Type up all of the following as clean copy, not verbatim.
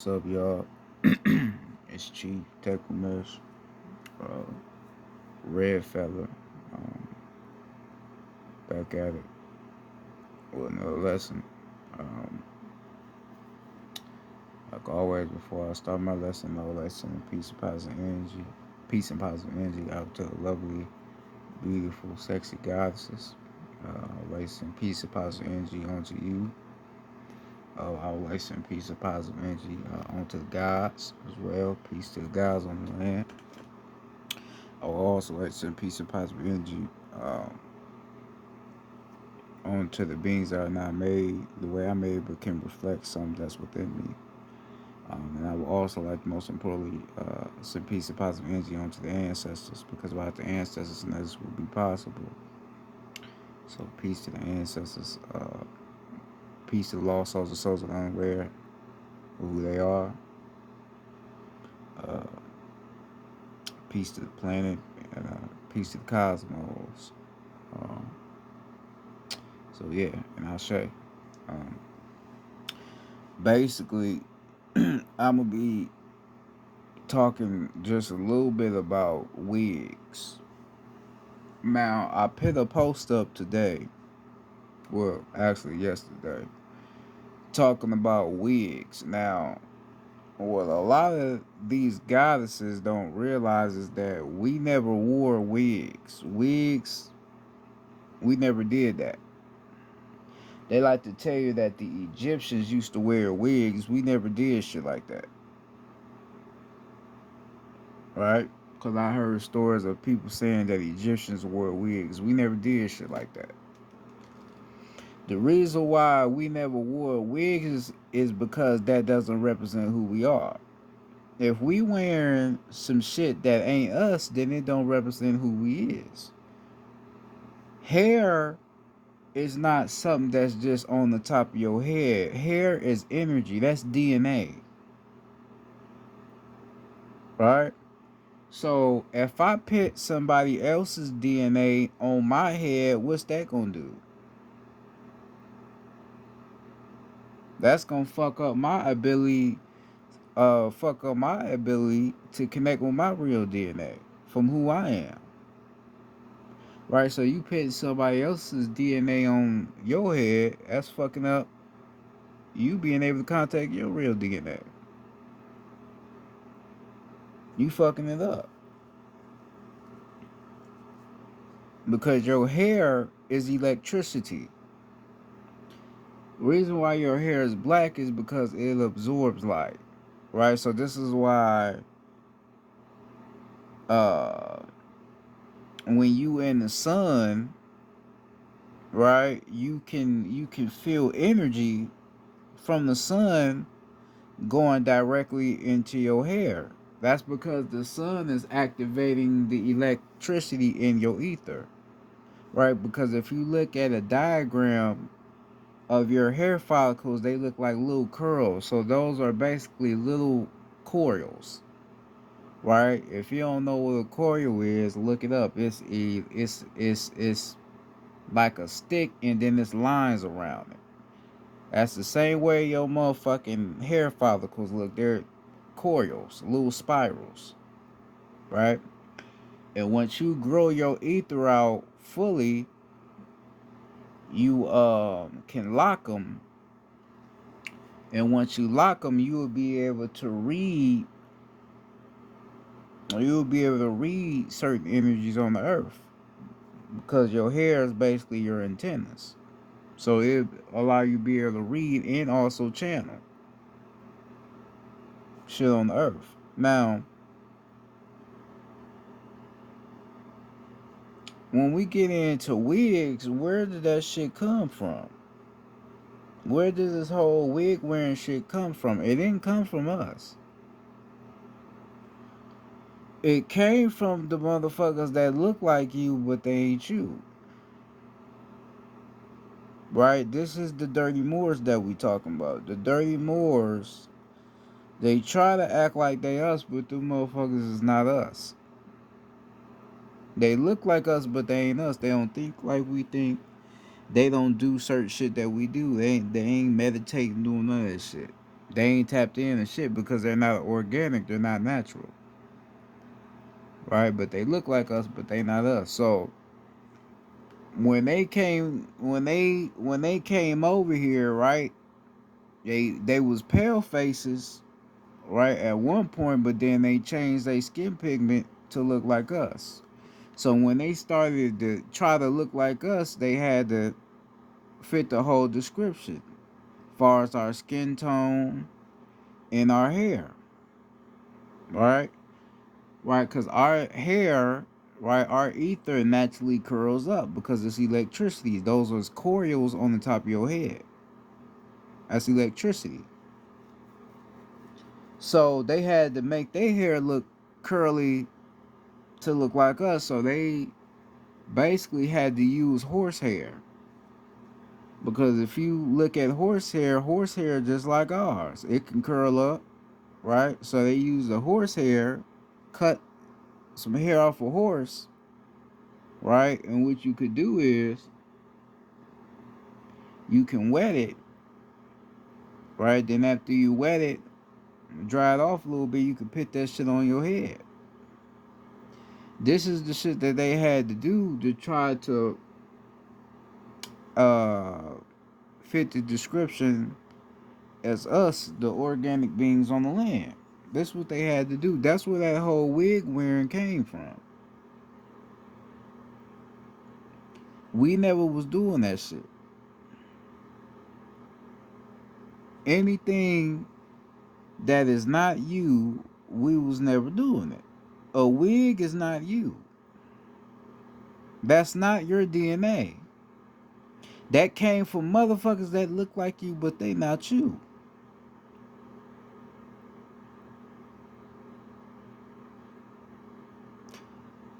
What's up, y'all? It's Chief Mesh, uh, Red Feather, um, back at it with another lesson. Um, like always, before I start my lesson, I would like to send peace and positive energy, out to lovely, beautiful, sexy goddesses. I would like to send peace and positive energy onto you. I would like to send peace and positive energy onto the gods as well. Peace to the gods on the land. I would also like to send peace and positive energy um, onto the beings that are not made the way I'm made, but can reflect something that's within me. And I would also like, most importantly, send peace and positive energy onto the ancestors, because without the ancestors, none of this would be possible. So peace to the ancestors, peace to the lost souls, the souls that are unaware of who they are, uh, peace to the planet, and peace to the cosmos. Um, so yeah, and I'll say, um, basically, I'm gonna be talking just a little bit about wigs. Now, I put a post up today, well, actually yesterday, talking about wigs. Now, what a lot of these goddesses don't realize is that we never wore wigs. We never did that. They like to tell you that the Egyptians used to wear wigs. We never did shit like that, right? Because I heard stories of people saying that Egyptians wore wigs. We never did shit like that. The reason why we never wore wigs is because that doesn't represent who we are. If we wearing some shit that ain't us, then it don't represent who we is. Hair is not something that's just on the top of your head. Hair is energy. That's DNA, right? So if I put somebody else's DNA on my head, what's that gonna do? That's gonna fuck up my ability to connect with my real DNA from who I am. Right? So you put somebody else's DNA on your head, that's fucking up you being able to contact your real DNA. You fucking it up. Because your hair is electricity. The reason why your hair is black is because it absorbs light. Right? So this is why uh when you in the sun, right, you can feel energy from the sun going directly into your hair. That's because the sun is activating the electricity in your ether, right? Because if you look at a diagram of your hair follicles, they look like little curls. So those are basically little coils, right? If you don't know what a coil is, look it up. It's like a stick, and then there's lines around it. That's the same way your motherfucking hair follicles look. They're coils, little spirals, right? And once you grow your ether out fully, you can lock them. And once you lock them, you will be able to read. You'll be able to read certain energies on the earth, because your hair is basically your antennas. So it allow you to be able to read and also channel shit on the earth. Now, when we get into wigs, where did that shit come from? Where did this whole wig wearing shit come from? It didn't come from us. It came from the motherfuckers that look like you, but they ain't you. Right? This is the dirty Moors that we talking about. The dirty Moors, they try to act like they us, but them motherfuckers is not us. They look like us, but they ain't us. They don't think like we think. They don't do certain shit that we do. They ain't meditating, doing none of that shit. They ain't tapped in and shit because they're not organic. They're not natural, right? But they look like us, but they not us. So when they came over here, right? They was pale faces, right, at one point, but then they changed their skin pigment to look like us. So when they started to try to look like us, they had to fit the whole description, as far as our skin tone and our hair, right? Right, because our hair, right, our ether naturally curls up because it's electricity. Those are coils on the top of your head. That's electricity. So they had to make their hair look curly to look like us. So they basically had to use horsehair. Because if you look at horsehair just like ours, it can curl up, right? So they use the horsehair, cut some hair off a horse, right? And what you could do is you can wet it, right? Then after you wet it, dry it off a little bit, you can put that shit on your head. This is the shit that they had to do to try to uh fit the description as us, the organic beings on the land. That's what they had to do. That's where that whole wig wearing came from. We never was doing that shit. Anything that is not you, we was never doing it. A wig is not you. That's not your DNA. That came from motherfuckers that look like you, but they not you.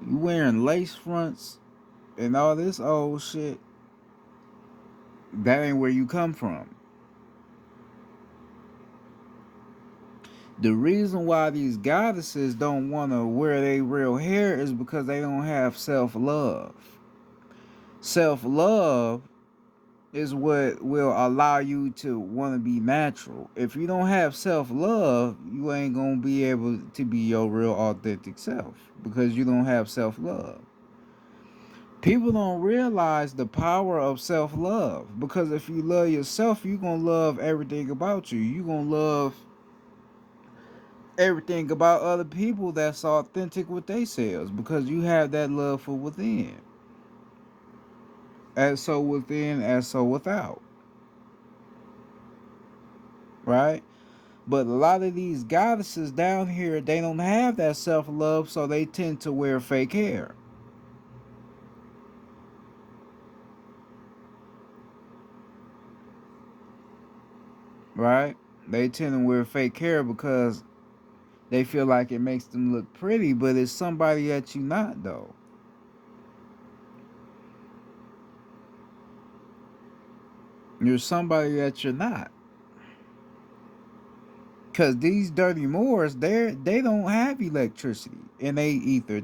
You wearing lace fronts and all this old shit. That ain't where you come from. The reason why these goddesses don't want to wear their real hair is because they don't have self-love. Self-love is what will allow you to want to be natural. If you don't have self-love, you ain't going to be able to be your real authentic self because you don't have self-love. People don't realize the power of self-love because if you love yourself, you're going to love everything about you. You're going to love everything about other people that's authentic with themselves because you have that love for within. As so within, as so without. Right? But a lot of these goddesses down here, they don't have that self-love, so they tend to wear fake hair. Right? They tend to wear fake hair because they feel like it makes them look pretty, but it's somebody that you not though. You're somebody that you're not. Cause these dirty Moors, they don't have electricity in they ether.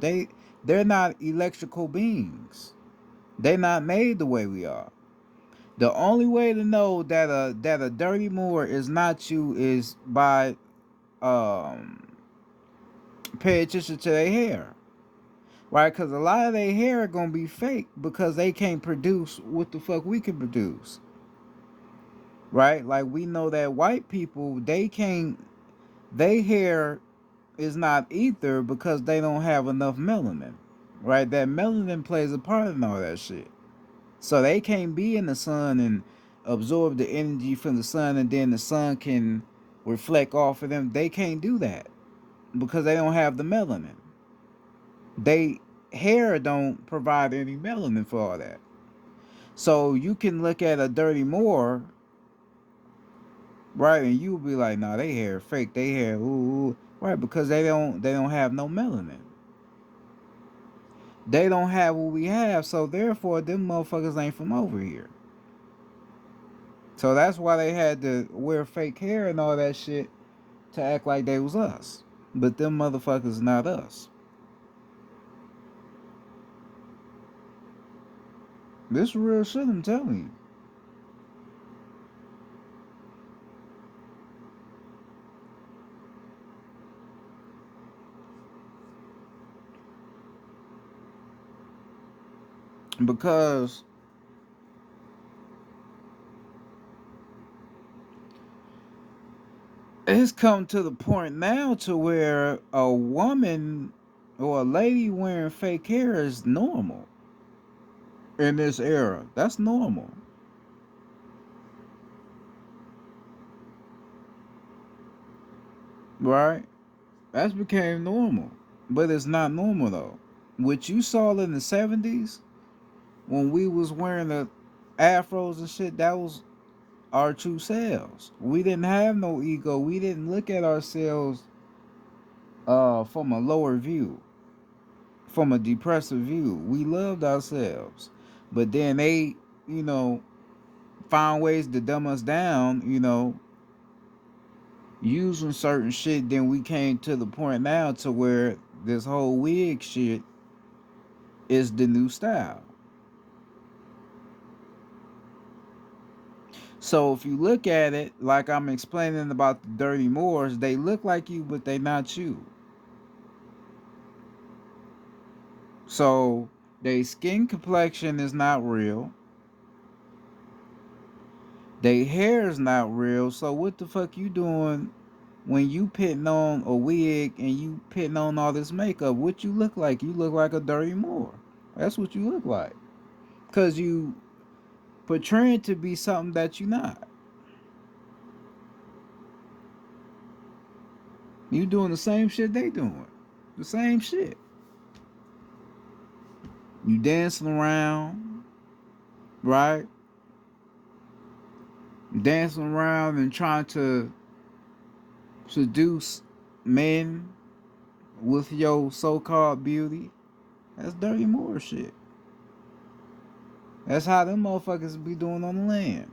They're not electrical beings. They're not made the way we are. The only way to know that a dirty Moor is not you is by um pay attention to their hair. Right? Cause a lot of their hair are gonna be fake because they can't produce what the fuck we can produce. Right? Like we know that white people, they can't, they hair is not ether because they don't have enough melanin, right? That melanin plays a part in all that shit. So they can't be in the sun and absorb the energy from the sun and then the sun can reflect off of them. They can't do that because they don't have the melanin. They hair don't provide any melanin for all that. So you can look at a dirty Moor, right, and you'll be like, nah, they hair fake, they hair ooh, right, because they don't have no melanin. They don't have what we have, so therefore them motherfuckers ain't from over here. So that's why they had to wear fake hair and all that shit to act like they was us. But them motherfuckers not us. This real shit, I'm telling you. Because it's come to the point now to where a woman or a lady wearing fake hair is normal in this era. That's normal, right? That's became normal, but it's not normal though. What you saw in the '70s when we was wearing the afros and shit, that was our true selves. We didn't have no ego. We didn't look at ourselves from a lower view, from a depressive view. We loved ourselves. But then they, you know, found ways to dumb us down, using certain shit. Then we came to the point now to where this whole wig shit is the new style. So if you look at it, like I'm explaining about the dirty Moors, they look like you, but they not you. So their skin complexion is not real. Their hair is not real. So what the fuck you doing when you putting on a wig and you putting on all this makeup? What you look like? You look like a dirty Moor. That's what you look like. Cause you portraying to be something that you not. You doing the same shit they doing. The same shit. You dancing around, right? Dancing around and trying to seduce men with your so-called beauty. That's dirty Moor shit. That's how them motherfuckers be doing on the land.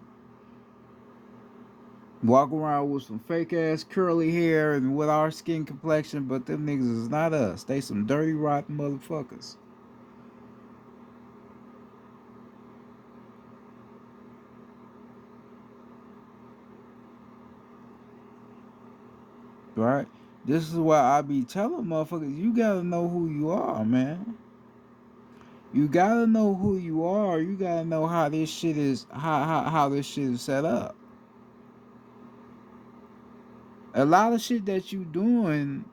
Walk around with some fake ass curly hair and with our skin complexion, but them niggas is not us. They some dirty rotten motherfuckers. Right? This is why I be telling motherfuckers, you gotta know who you are, man. You gotta know who you are. You gotta know how this shit is how this shit is set up. A lot of shit that you doing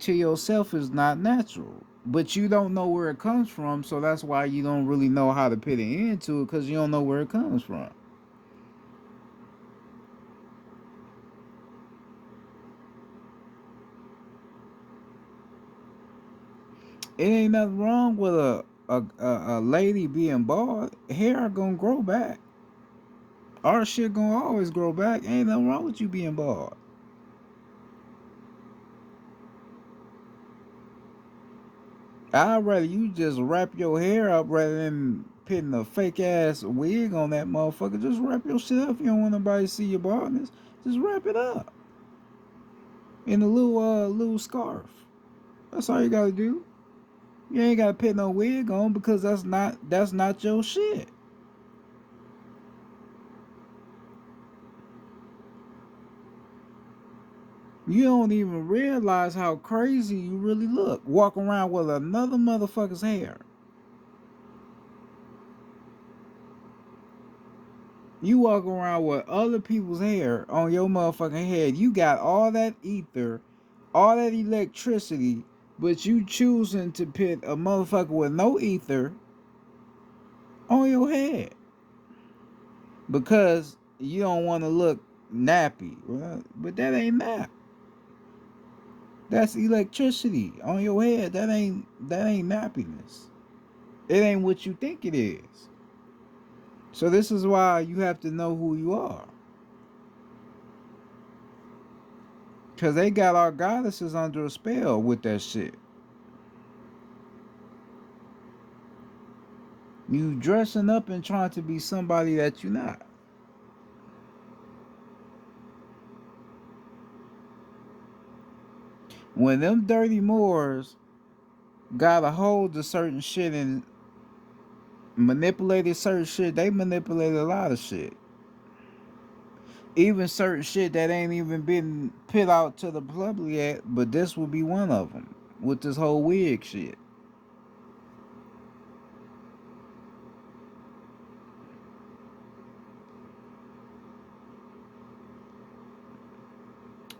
to yourself is not natural. But you don't know where it comes from, so that's why you don't really know how to put it into it, because you don't know where it comes from. It ain't nothing wrong with a lady being bald. Hair gonna grow back. Our shit gonna always grow back. Ain't nothing wrong with you being bald. I'd rather you just wrap your hair up rather than putting a fake ass wig on that motherfucker. Just wrap your shit up. If you don't want nobody to see your baldness, just wrap it up in a little scarf. That's all you gotta do. You ain't gotta put no wig on because that's not your shit. You don't even realize how crazy you really look walking around with another motherfucker's hair. You walk around with other people's hair on your motherfucking head. You got all that ether, all that electricity, but you choosing to put a motherfucker with no ether on your head because you don't want to look nappy. Well, but that ain't nap. That's electricity on your head. That ain't nappiness. It ain't what you think it is. So this is why you have to know who you are. Cause they got our goddesses under a spell with that shit. You dressing up and trying to be somebody that you're not. When them dirty Moors got a hold of certain shit and manipulated certain shit, they manipulated a lot of shit. Even certain shit that ain't even been put out to the public yet, but this will be one of them with this whole wig shit.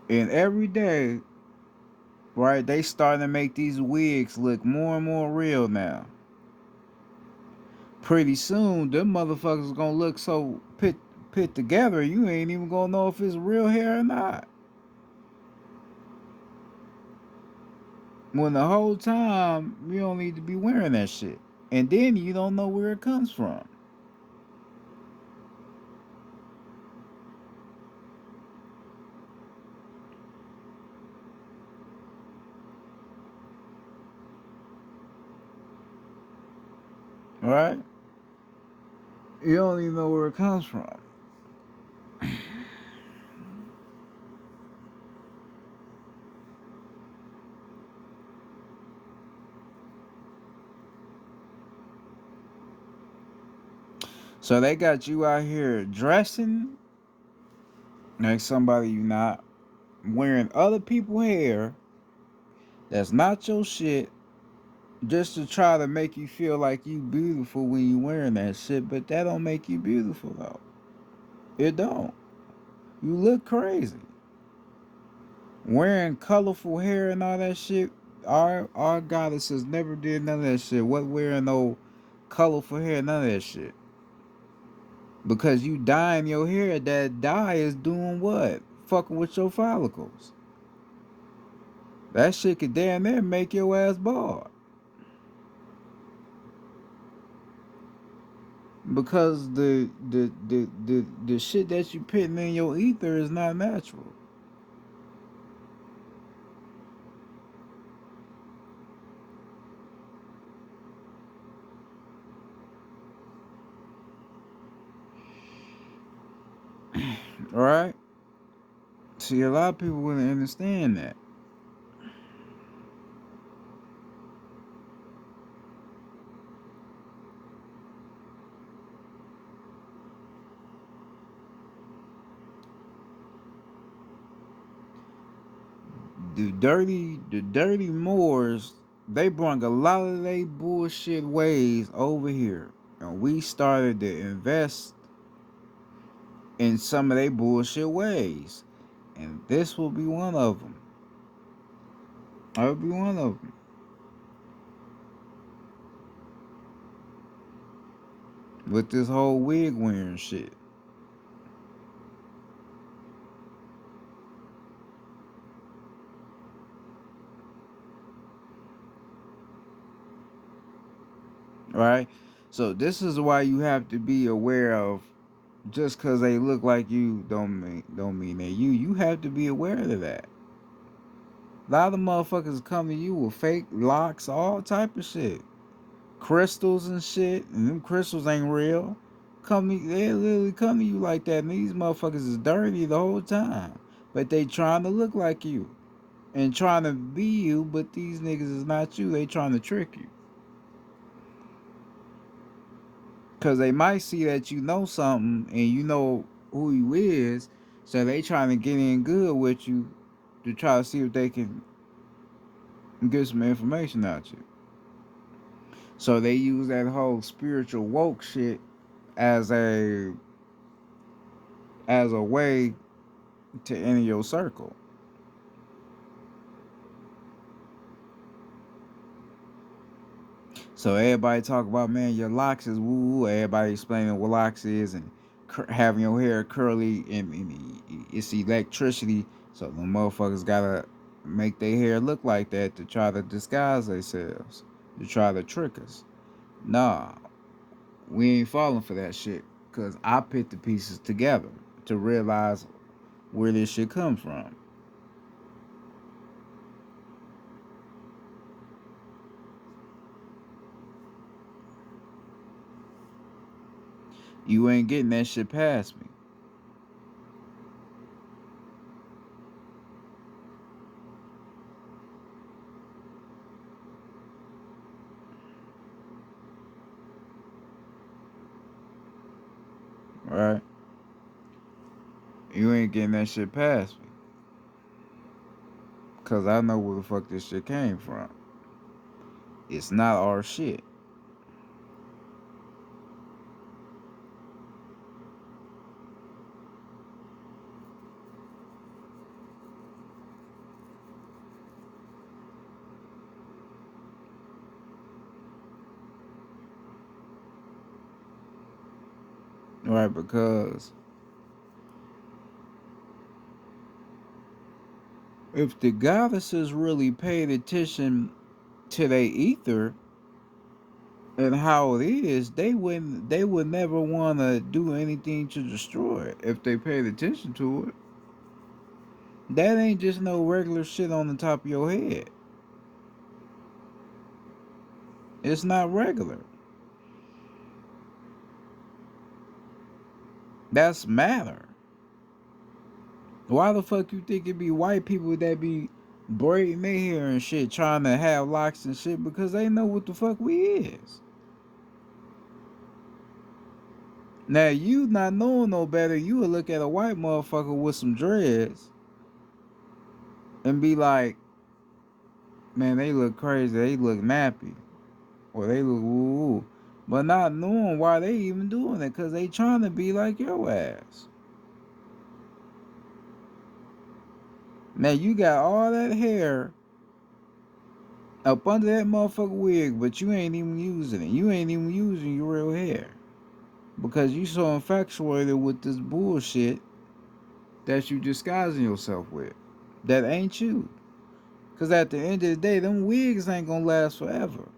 And every day, right, they starting to make these wigs look more and more real now. Pretty soon, them motherfuckers gonna look so put together, you ain't even gonna know if it's real hair or not. When the whole time you don't need to be wearing that shit, and then you don't know where it comes from, right? You don't even know where it comes from. So they got you out here dressing like somebody you not, wearing other people's hair that's not your shit, just to try to make you feel like you beautiful when you wearing that shit, but that don't make you beautiful though. It don't. You look crazy. Wearing colorful hair and all that shit. Our goddesses never did none of that shit. What wearing no colorful hair, none of that shit. Because you dyeing your hair, that dye is doing what? Fucking with your follicles. That shit could damn near make your ass bald. Because the shit that you putting in your ether is not natural. Alright? See, a lot of people wouldn't understand that. The dirty Moors, they brought a lot of they bullshit ways over here. And we started to invest in some of their bullshit ways. And this will be one of them. That will be one of them. With this whole wig wearing shit. Right? So this is why you have to be aware of, just cause they look like you don't mean that you have to be aware of that. A lot of motherfuckers come to you with fake locks, all type of shit. Crystals and shit, and them crystals ain't real. They literally come to you like that, and these motherfuckers is dirty the whole time. But they trying to look like you. And trying to be you, but these niggas is not you. They trying to trick you. Cause they might see that you know something and you know who you is, so they trying to get in good with you to try to see if they can get some information out you. So they use that whole spiritual woke shit as a way to enter your circle. So everybody talk about, man, your locks is woo woo. Everybody explaining what locks is, and having your hair curly, and it's electricity. So the motherfuckers gotta make their hair look like that to try to disguise themselves, to try to trick us. Nah, we ain't falling for that shit. Cause I put the pieces together to realize where this shit comes from. You ain't getting that shit past me. Right? You ain't getting that shit past me. Cause I know where the fuck this shit came from. It's not our shit. right? Because if the goddesses really paid attention to their ether and how it is, they would never want to do anything to destroy it if they paid attention to it. That ain't just no regular shit on the top of your head. It's not regular. That's matter. Why the fuck you think it be white people that be braiding their hair and shit trying to have locks and shit? Because they know what the fuck we is. Now you not knowing no better, you would look at a white motherfucker with some dreads and be like, man, they look crazy, they look nappy, or they look woo woo. But not knowing why they even doing it, cause they trying to be like your ass. Now you got all that hair up under that motherfucker wig, but you ain't even using it. You ain't even using your real hair. Because you so infatuated with this bullshit that you disguising yourself with. That ain't you. Cause at the end of the day, them wigs ain't gonna last forever.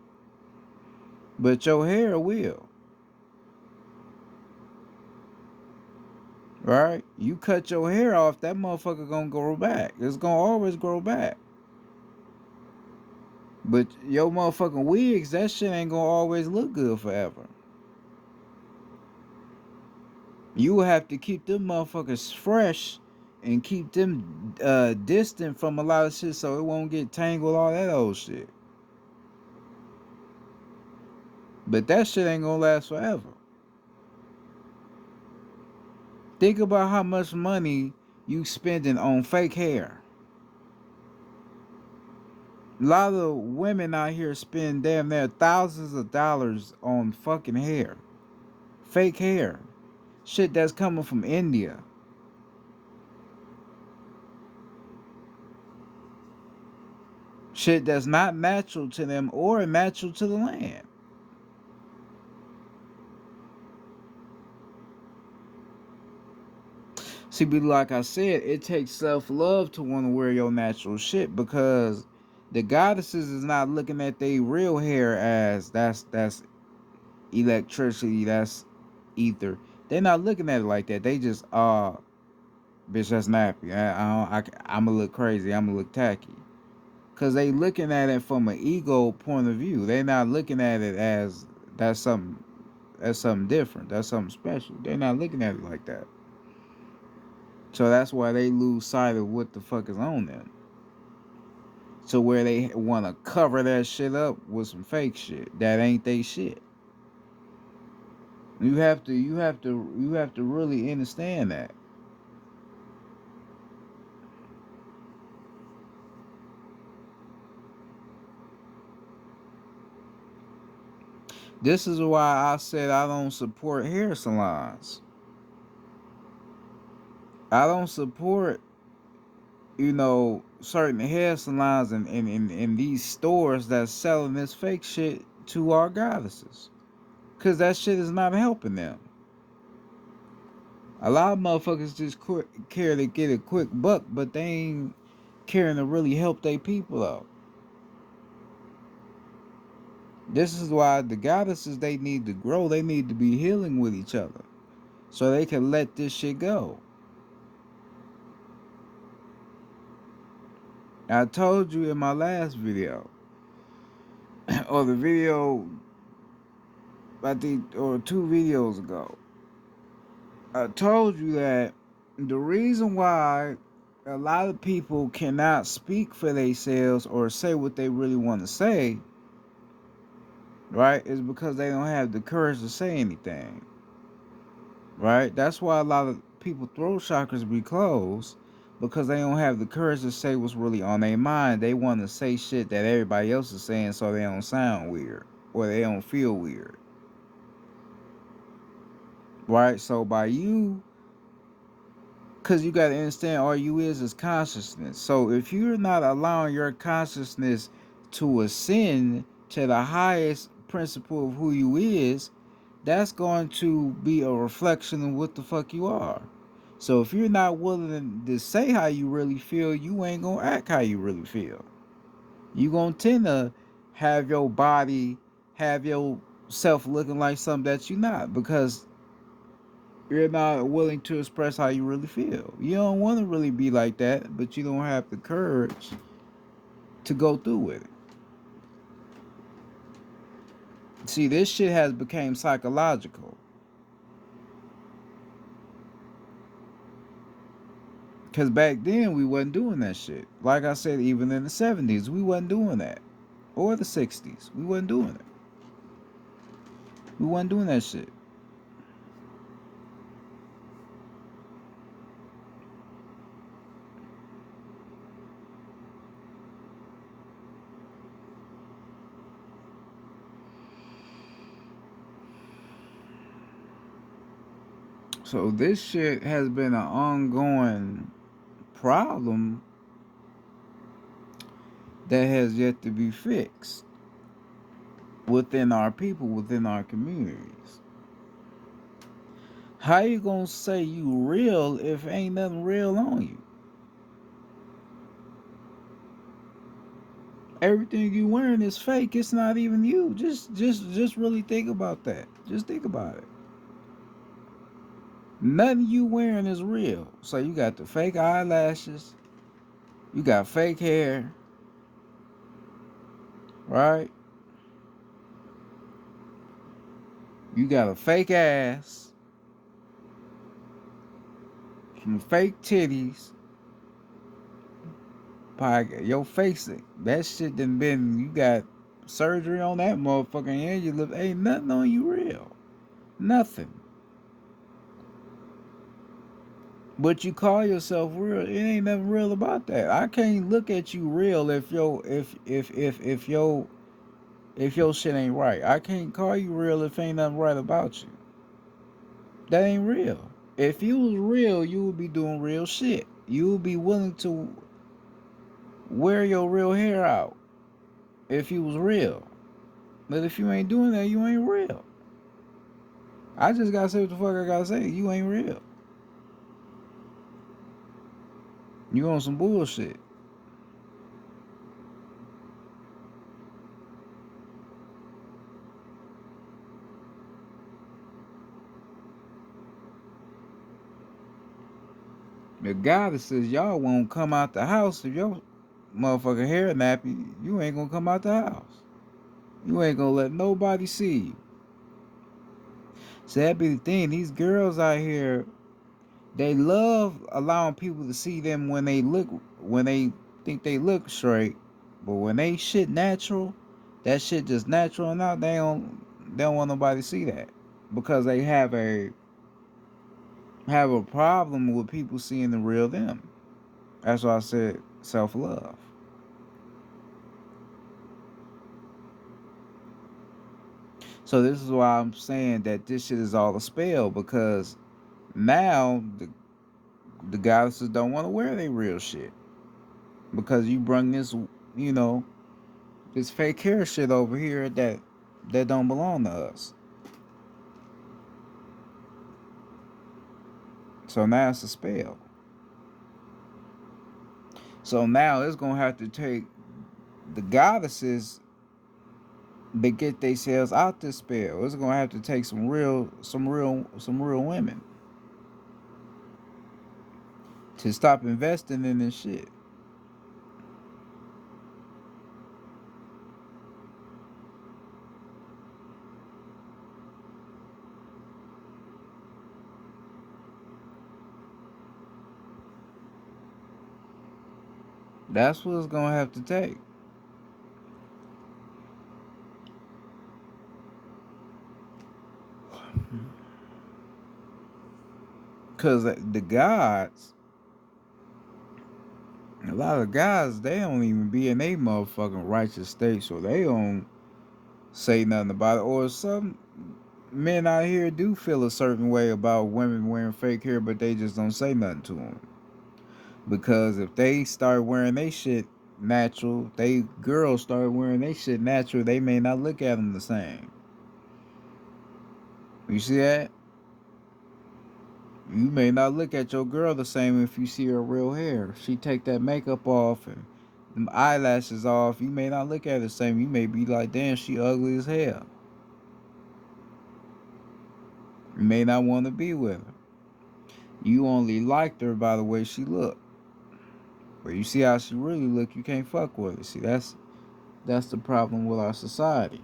But your hair will. Right? You cut your hair off, that motherfucker gonna grow back. It's gonna always grow back. But your motherfucking wigs, that shit ain't gonna always look good forever. You will have to keep them motherfuckers fresh and keep them distant from a lot of shit so it won't get tangled, all that old shit. But that shit ain't gonna last forever. Think about how much money you spending on fake hair. A lot of women out here spend damn near thousands of dollars on fucking hair. Fake hair. Shit that's coming from India. Shit that's not natural to them or natural to the land. See, but like I said, it takes self-love to want to wear your natural shit because the goddesses is not looking at their real hair as that's electricity, that's ether. They're not looking at it like that. They just bitch, that's nappy. I'ma look crazy. I'ma look tacky. Cause they looking at it from an ego point of view. They're not looking at it as that's something that's something different. That's something special. They're not looking at it like that. So that's why they lose sight of what the fuck is on them. So where they want to cover that shit up with some fake shit that ain't they shit. You have to really understand that. This is why I said I don't support hair salons. I don't support, certain hair salons and these stores that's selling this fake shit to our goddesses. Cause that shit is not helping them. A lot of motherfuckers just care to get a quick buck, but they ain't caring to really help their people out. This is why the goddesses, they need to grow. They need to be healing with each other so they can let this shit go. I told you in my last video, or the video, I think, or 2 videos ago, I told you that the reason why a lot of people cannot speak for themselves or say what they really want to say, right, is because they don't have the courage to say anything, right? That's why a lot of people throat chakras be closed because they don't have the courage to say what's really on their mind. They want to say shit that everybody else is saying so they don't sound weird or they don't feel weird, right? So by you, because you got to understand all you is consciousness. So if you're not allowing your consciousness to ascend to the highest principle of who you is, that's going to be a reflection of what the fuck you are. So if you're not willing to say how you really feel, you ain't gonna act how you really feel. You gonna tend to have your body, have your self looking like something that you're not, because you're not willing to express how you really feel. You don't want to really be like that, but you don't have the courage to go through with it. See, this shit has become psychological. Cause back then we wasn't doing that shit. Like I said, even in the 70s, we wasn't doing that. Or the 60s. We wasn't doing it. We wasn't doing that shit. So this shit has been an ongoing problem that has yet to be fixed within our people, within our communities. How you gonna say you real if ain't nothing real on you? Everything you wearing is fake. It's not even you. Just really think about that. Just think about it. Nothing you wearing is real. So you got the fake eyelashes, you got fake hair, right? You got a fake ass, some fake titties. Your face, that shit done been, you got surgery on that motherfucker and you look, ain't nothing on you real. Nothing. But you call yourself real. It ain't nothing real about that. I can't look at you real if your shit ain't right. I can't call you real if ain't nothing right about you. That ain't real. If you was real, you would be doing real shit. You would be willing to wear your real hair out if you was real. But if you ain't doing that, you ain't real. I just gotta say what the fuck I gotta say. You ain't real. You on some bullshit. The guy that says y'all won't come out the house if your motherfucking hair nappy, you ain't gonna come out the house. You ain't gonna let nobody see you. So that be the thing. These girls out here, they love allowing people to see them when they think they look straight, but when they shit natural, that shit just natural and out. They don't want nobody to see that because they have a problem with people seeing the real them. That's why I said self love. So this is why I'm saying that this shit is all a spell because now the goddesses don't want to wear their real shit because you bring this, you know, this fake hair shit over here that don't belong to us. So now it's a spell. So now it's gonna have to take the goddesses to get themselves out this spell. It's gonna have to take some real women to stop investing in this shit. That's what it's gonna have to take. Cause the gods, a lot of guys, they don't even be in a motherfucking righteous state, so they don't say nothing about it. Or some men out here do feel a certain way about women wearing fake hair, but they just don't say nothing to them. Because if they start wearing they shit natural, they girls start wearing they shit natural, they may not look at them the same. You see that? You may not look at your girl the same if you see her real hair. She take that makeup off and them eyelashes off. You may not look at her the same. You may be like, damn, she ugly as hell. You may not want to be with her. You only liked her by the way she looked. But you see how she really look, you can't fuck with her. See, that's the problem with our society.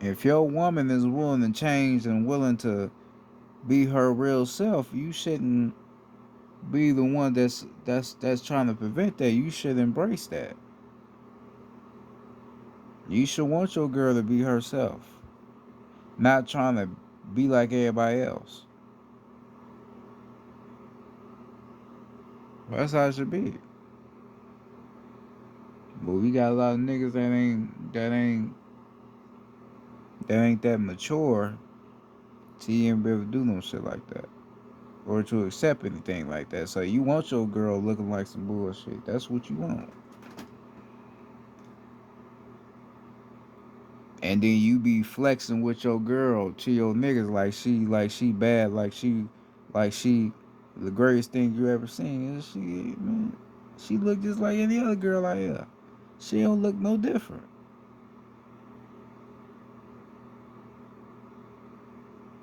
If your woman is willing to change and willing to be her real self, you shouldn't be the one that's trying to prevent that. You should embrace that. You should want your girl to be herself, not trying to be like everybody else. That's how it should be. But we got a lot of niggas that ain't that mature to even be able to do no shit like that. Or to accept anything like that. So you want your girl looking like some bullshit. That's what you want. And then you be flexing with your girl to your niggas like she bad, like she the greatest thing you ever seen. And she man, she look just like any other girl out here. She don't look no different.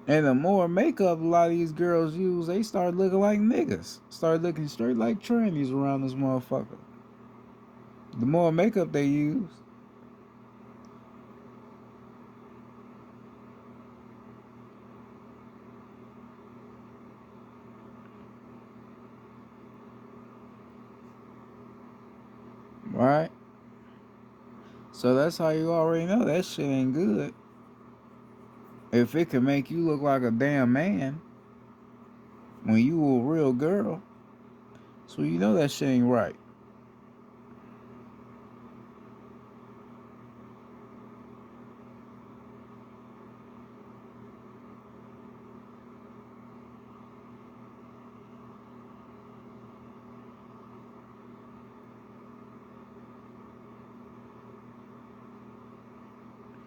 And the more makeup a lot of these girls use, they start looking like niggas. Start looking straight like trannies around this motherfucker. The more makeup they use. Right? So that's how you already know that shit ain't good. If it can make you look like a damn man when you a real girl, so you know that shit ain't right.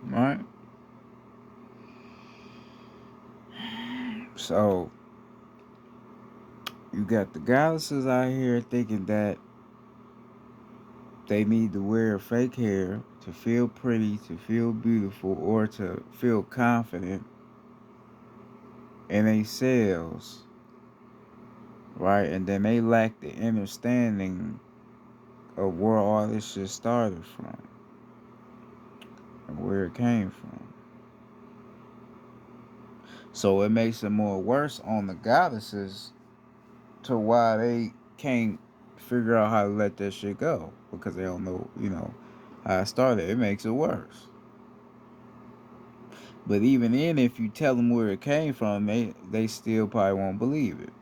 Right? So you got the goddesses out here thinking that they need to wear fake hair to feel pretty, to feel beautiful, or to feel confident in themselves, right? And then they lack the understanding of where all this shit started from and where it came from. So it makes it more worse on the goddesses to why they can't figure out how to let that shit go because they don't know, how it started. It makes it worse. But even then, if you tell them where it came from, they still probably won't believe it,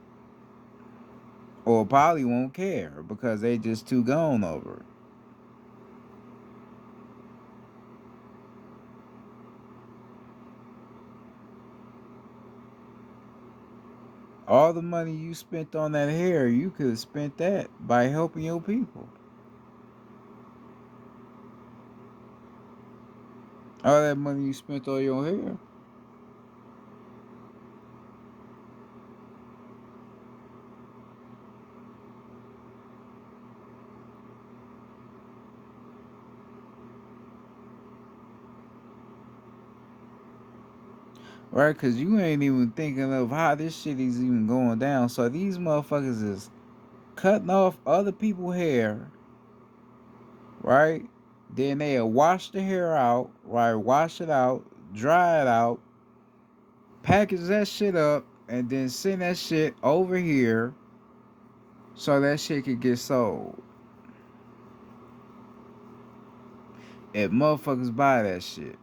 or probably won't care because they just too gone over it. All the money you spent on that hair, you could have spent that by helping your people. All that money you spent on your hair. Right, cause you ain't even thinking of how this shit is even going down. So these motherfuckers is cutting off other people's hair, right? Then they'll wash the hair out, right? Wash it out, dry it out, package that shit up, and then send that shit over here so that shit could get sold. If motherfuckers buy that shit,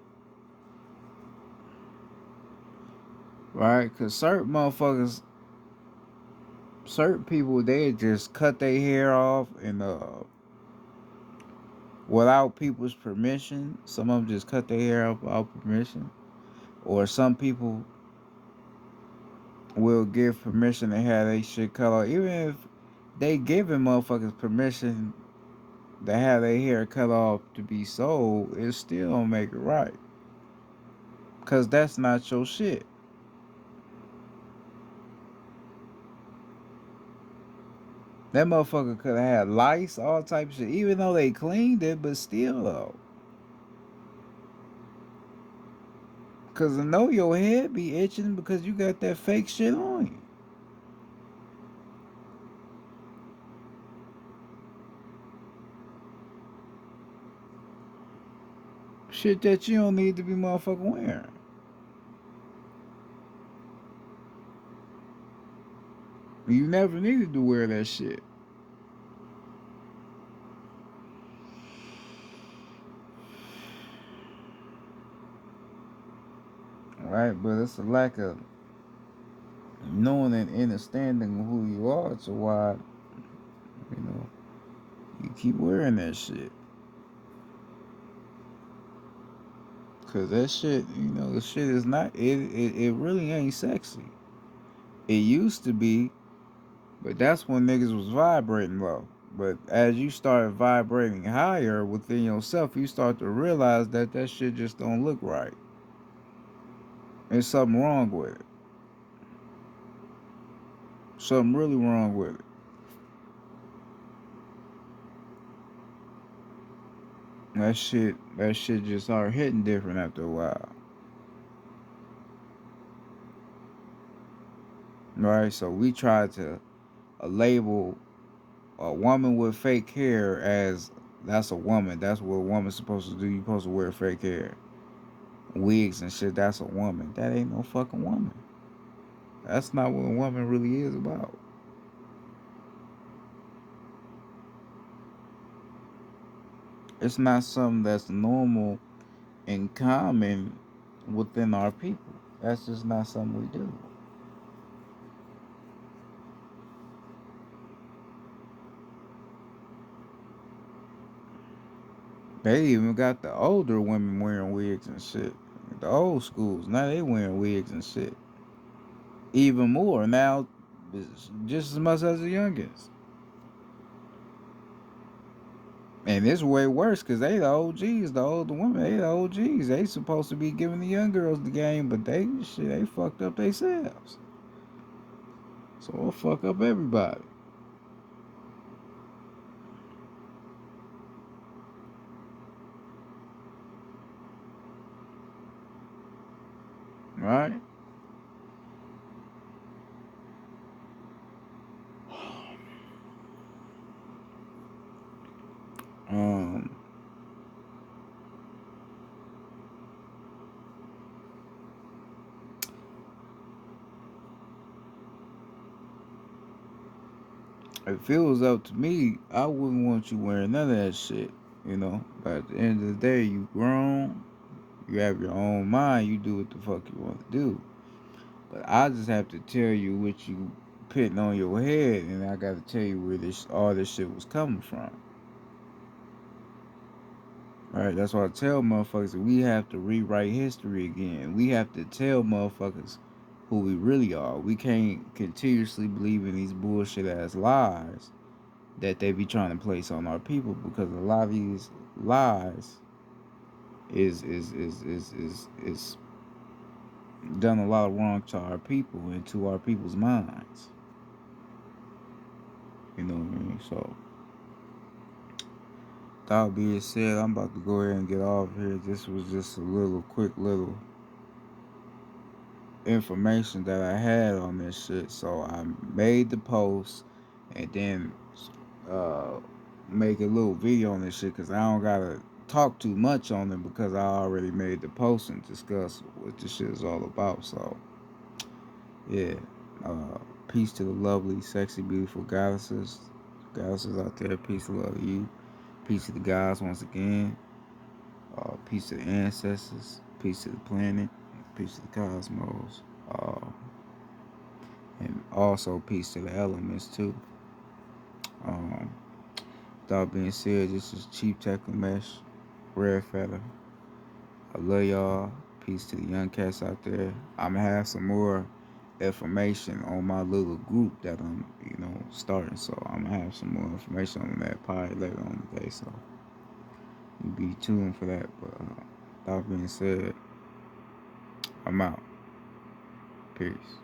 right? Cause certain motherfuckers, certain people, they just cut their hair off and without people's permission. Some of them just cut their hair off without permission. Or some people will give permission to have their shit cut off. Even if they giving motherfuckers permission, that have their hair cut off to be sold, it still don't make it right. Cause that's not your shit. That motherfucker could have had lice, all type of shit. Even though they cleaned it, but still though. Cause I know your head be itching because you got that fake shit on you. Shit that you don't need to be motherfucking wearing. You never needed to wear that shit. Right? But it's a lack of knowing and understanding who you are to why, you know, you keep wearing that shit. Cause that shit, the shit is not it really ain't sexy. It used to be, but that's when niggas was vibrating low. But as you start vibrating higher within yourself, you start to realize that that shit just don't look right. There's something wrong with it. Something really wrong with it. That shit just start hitting different after a while. Right? So we try to label a woman with fake hair as that's a woman. That's what a woman's supposed to do. You supposed to wear fake hair. Wigs and shit, that's a woman. That ain't no fucking woman. That's not what a woman really is about. It's not something that's normal and common within our people. That's just not something we do. They even got the older women wearing wigs and shit. The old schools, now they wearing wigs and shit. Even more now, just as much as the youngest. And it's way worse because they the OGs, the older women, they the OGs. They supposed to be giving the young girls the game, but they fucked up themselves. So it'll fuck up everybody. Right? Um, if it was up to me, I wouldn't want you wearing none of that shit. But at the end of the day, you grown, you have your own mind, you do what the fuck you want to do. But I just have to tell you what you putting on your head, and I got to tell you where this all this shit was coming from. Right? That's why I tell motherfuckers that we have to rewrite history again. We have to tell motherfuckers who we really are. We can't continuously believe in these bullshit ass lies that they be trying to place on our people, because a lot of these lies is done a lot of wrong to our people and to our people's minds. You know what I mean? So that being said, I'm about to go ahead and get off here. This was just a little quick little information that I had on this shit. So I made the post and then uh, make a little video on this shit because I don't gotta talk too much on it because I already made the post and discuss what this shit is all about. So yeah, peace to the lovely, sexy, beautiful goddesses out there. Peace and love to you. Peace to the gods once again. Peace to the ancestors. Peace to the planet. Peace to the cosmos. Uh, and also peace to the elements too. Um, that being said, this is Chief Mesh, Red Feather. I love y'all. Peace to the young cats out there. I'ma have some more information on my little group that I'm, starting. So I'm gonna have some more information on that probably later on today. So you be tuned for that. But that being said, I'm out. Peace.